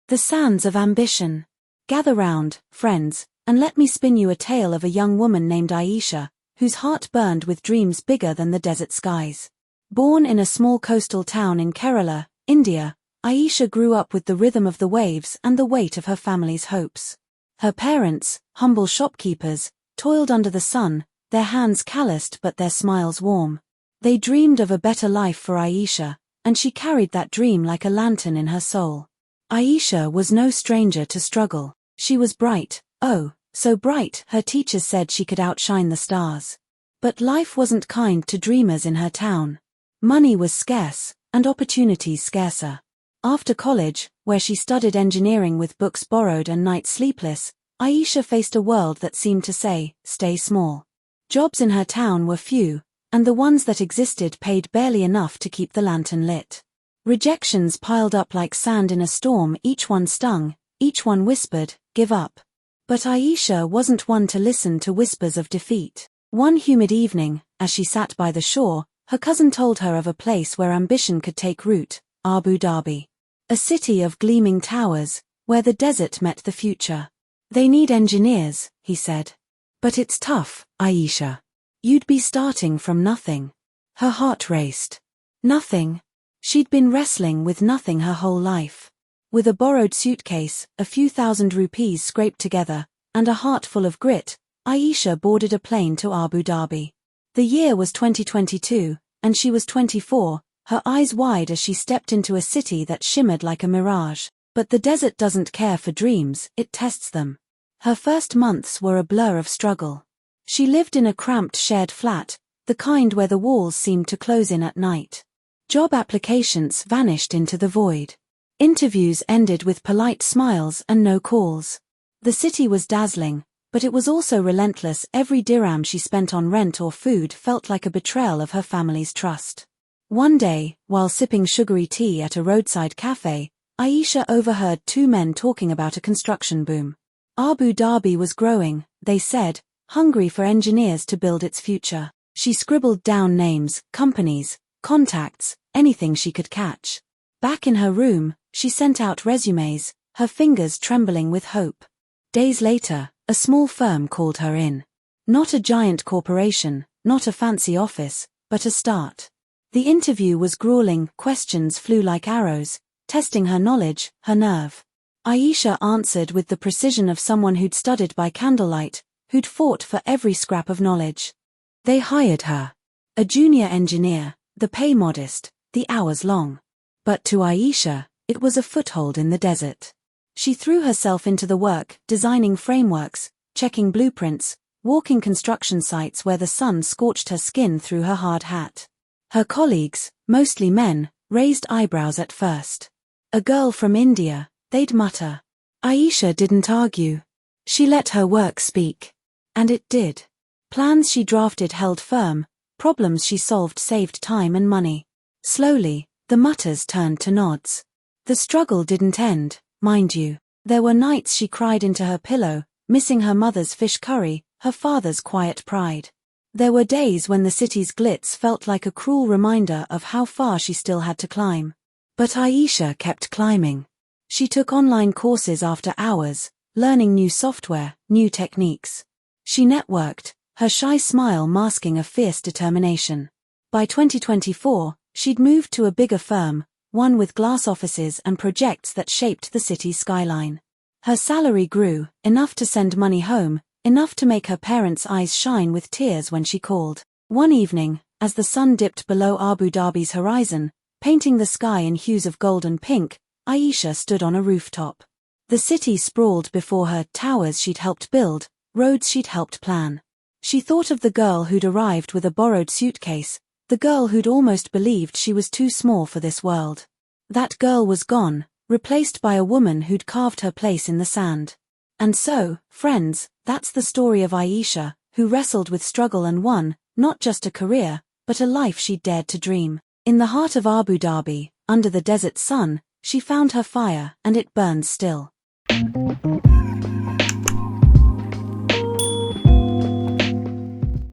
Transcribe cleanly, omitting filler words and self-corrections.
The sands of ambition. Gather round, friends, and let me spin you a tale of a young woman named Aisha, whose heart burned with dreams bigger than the desert skies. Born in a small coastal town in Kerala, India, Aisha grew up with the rhythm of the waves and the weight of her family's hopes. Her parents, humble shopkeepers, toiled under the sun, their hands calloused but their smiles warm. They dreamed of a better life for Aisha, and she carried that dream like a lantern in her soul. Aisha was no stranger to struggle. She was bright, oh, so bright, her teachers said she could outshine the stars. But life wasn't kind to dreamers in her town. Money was scarce, and opportunities scarcer. After college, where she studied engineering with books borrowed and nights sleepless, Aisha faced a world that seemed to say, stay small. Jobs in her town were few, and the ones that existed paid barely enough to keep the lantern lit. Rejections piled up like sand in a storm, each one stung, each one whispered, give up. But Aisha wasn't one to listen to whispers of defeat. One humid evening, as she sat by the shore, her cousin told her of a place where ambition could take root, Abu Dhabi. A city of gleaming towers, where the desert met the future. They need engineers, he said. But it's tough, Aisha. You'd be starting from nothing. Her heart raced. Nothing. She'd been wrestling with nothing her whole life. With a borrowed suitcase, a few thousand rupees scraped together, and a heart full of grit, Aisha boarded a plane to Abu Dhabi. The year was 2022, and she was 24, her eyes wide as she stepped into a city that shimmered like a mirage. But the desert doesn't care for dreams, it tests them. Her first months were a blur of struggle. She lived in a cramped shared flat, the kind where the walls seemed to close in at night. Job applications vanished into the void. Interviews ended with polite smiles and no calls. The city was dazzling, but it was also relentless. Every dirham she spent on rent or food felt like a betrayal of her family's trust. One day, while sipping sugary tea at a roadside cafe, Aisha overheard two men talking about a construction boom. Abu Dhabi was growing, they said, hungry for engineers to build its future. She scribbled down names, companies, contacts, anything she could catch. Back in her room, she sent out resumes, her fingers trembling with hope. Days later, a small firm called her in. Not a giant corporation, not a fancy office, but a start. The interview was grueling, questions flew like arrows, testing her knowledge, her nerve. Aisha answered with the precision of someone who'd studied by candlelight, who'd fought for every scrap of knowledge. They hired her. A junior engineer, the pay modest, the hours long. But to Aisha, it was a foothold in the desert. She threw herself into the work, designing frameworks, checking blueprints, walking construction sites where the sun scorched her skin through her hard hat. Her colleagues, mostly men, raised eyebrows at first. A girl from India, they'd mutter. Aisha didn't argue. She let her work speak. And it did. Plans she drafted held firm, problems she solved saved time and money. Slowly, the mutters turned to nods. The struggle didn't end, mind you. There were nights she cried into her pillow, missing her mother's fish curry, her father's quiet pride. There were days when the city's glitz felt like a cruel reminder of how far she still had to climb. But Aisha kept climbing. She took online courses after hours, learning new software, new techniques. She networked, her shy smile masking a fierce determination. By 2024, she'd moved to a bigger firm, one with glass offices and projects that shaped the city's skyline. Her salary grew, enough to send money home, enough to make her parents' eyes shine with tears when she called. One evening, as the sun dipped below Abu Dhabi's horizon, painting the sky in hues of gold and pink, Aisha stood on a rooftop. The city sprawled before her, towers she'd helped build, roads she'd helped plan. She thought of the girl who'd arrived with a borrowed suitcase, the girl who'd almost believed she was too small for this world. That girl was gone, replaced by a woman who'd carved her place in the sand. And so, friends, that's the story of Aisha, who wrestled with struggle and won, not just a career, but a life she'd dared to dream. In the heart of Abu Dhabi, under the desert sun, she found her fire, and it burned still.